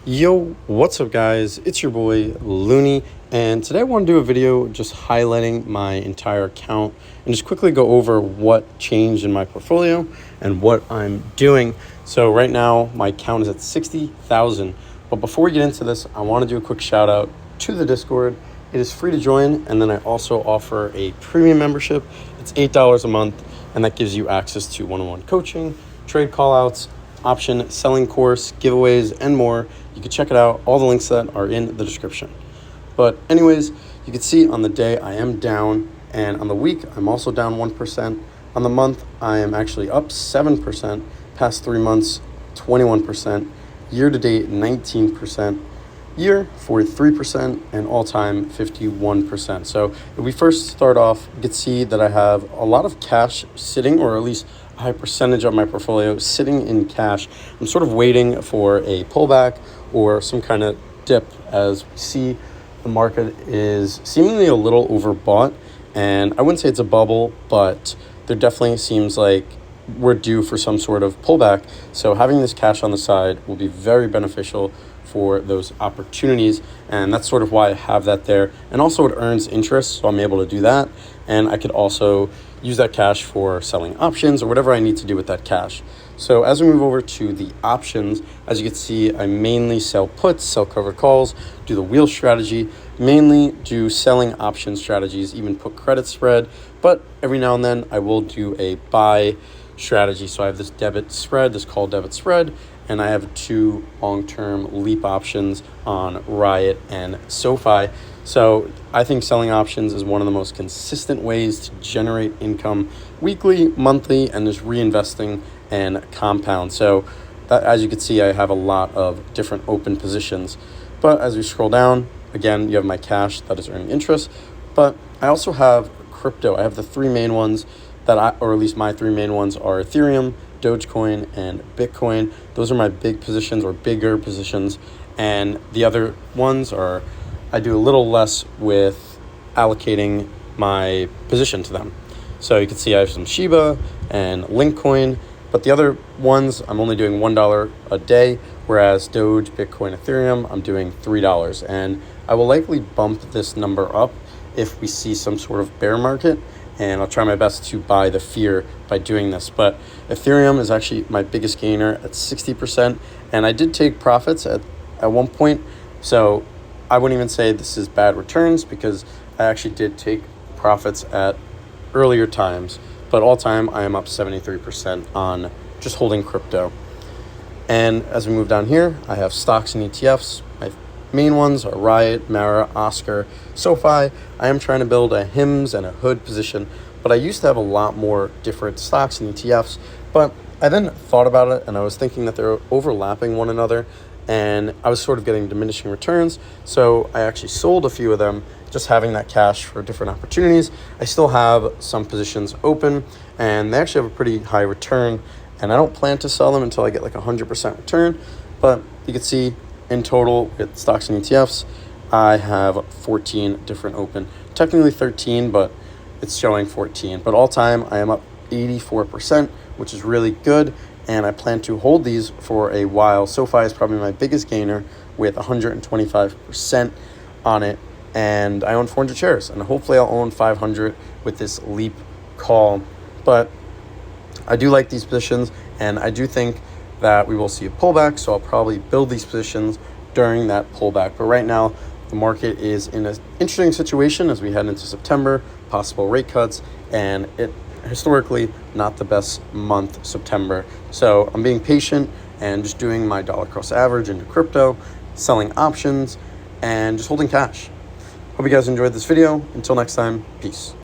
Yo, what's up guys? It's your boy Looney, and today I want to do a video just highlighting my entire account and just quickly go over what changed in my portfolio and what I'm doing. So right now my account is at 60,000, but before we get into this, I want to do a quick shout out to the Discord. It is free to join, and then I also offer a premium membership. It's $8 a month, and that gives you access to one-on-one coaching, trade callouts, option selling course, giveaways, and more. You can check it out. All the links to that are in the description. But anyways, you can see on the day I am down, and on the week I'm also down 1%. On the month I am actually up 7%. Past 3 months 21%. Year to date 19%. Year 43%, and all time 51%. So if we first start off, you can see that I have a lot of cash sitting, or at least a high percentage of my portfolio sitting in cash. I'm sort of waiting for a pullback or some kind of dip. As we see, the market is seemingly a little overbought, and I wouldn't say it's a bubble, but there definitely seems like we're due for some sort of pullback. So having this cash on the side will be very beneficial for those opportunities, and that's sort of why I have that there. And also it earns interest, so I'm able to do that, and I could also use that cash for selling options or whatever I need to do with that cash. So as we move over to the options, as you can see, I mainly sell puts, sell covered calls, do the wheel strategy, mainly do selling option strategies, even put credit spread, but every now and then I will do a buy strategy. So I have this debit spread, this call debit spread, and I have 2 long-term leap options on Riot and SoFi. So I think selling options is one of the most consistent ways to generate income weekly, monthly, and just reinvesting and compound. So that, as you can see, I have a lot of different open positions. But as we scroll down, again, you have my cash that is earning interest. But I also have crypto. I have the 3 main ones or at least my 3 main ones are Ethereum, Dogecoin, and Bitcoin. Those are my big positions, or bigger positions. And the other ones are, I do a little less with allocating my position to them. So you can see I have some Shiba and Linkcoin, but the other ones I'm only doing $1 a day, whereas Doge, Bitcoin, Ethereum, I'm doing $3. And I will likely bump this number up if we see some sort of bear market, and I'll try my best to buy the fear by doing this. But Ethereum is actually my biggest gainer at 60%, and I did take profits at one point, so I wouldn't even say this is bad returns, because I actually did take profits at earlier times. But all time I am up 73% on just holding crypto. And as we move down here, I have stocks and ETFs. My main ones are Riot, Mara, Oscar, SoFi. I am trying to build a HIMS and a HOOD position, but I used to have a lot more different stocks and ETFs. But I then thought about it, and I was thinking that they're overlapping one another, and I was sort of getting diminishing returns. So I actually sold a few of them, just having that cash for different opportunities. I still have some positions open, and they actually have a pretty high return, and I don't plan to sell them until I get like 100% return. But you can see in total with stocks and ETFs, I have 14 different open. Technically 13, but it's showing 14. But all time, I am up 84%, which is really good, and I plan to hold these for a while. SoFi is probably my biggest gainer with 125% on it, and I own 400 shares, and hopefully I'll own 500 with this leap call. But I do like these positions, and I do think that we will see a pullback, so I'll probably build these positions during that pullback. But right now, the market is in an interesting situation as we head into September, possible rate cuts, and it historically not the best month, September. So I'm being patient and just doing my dollar cost average into crypto, selling options, and just holding cash. Hope you guys enjoyed this video. Until next time, peace.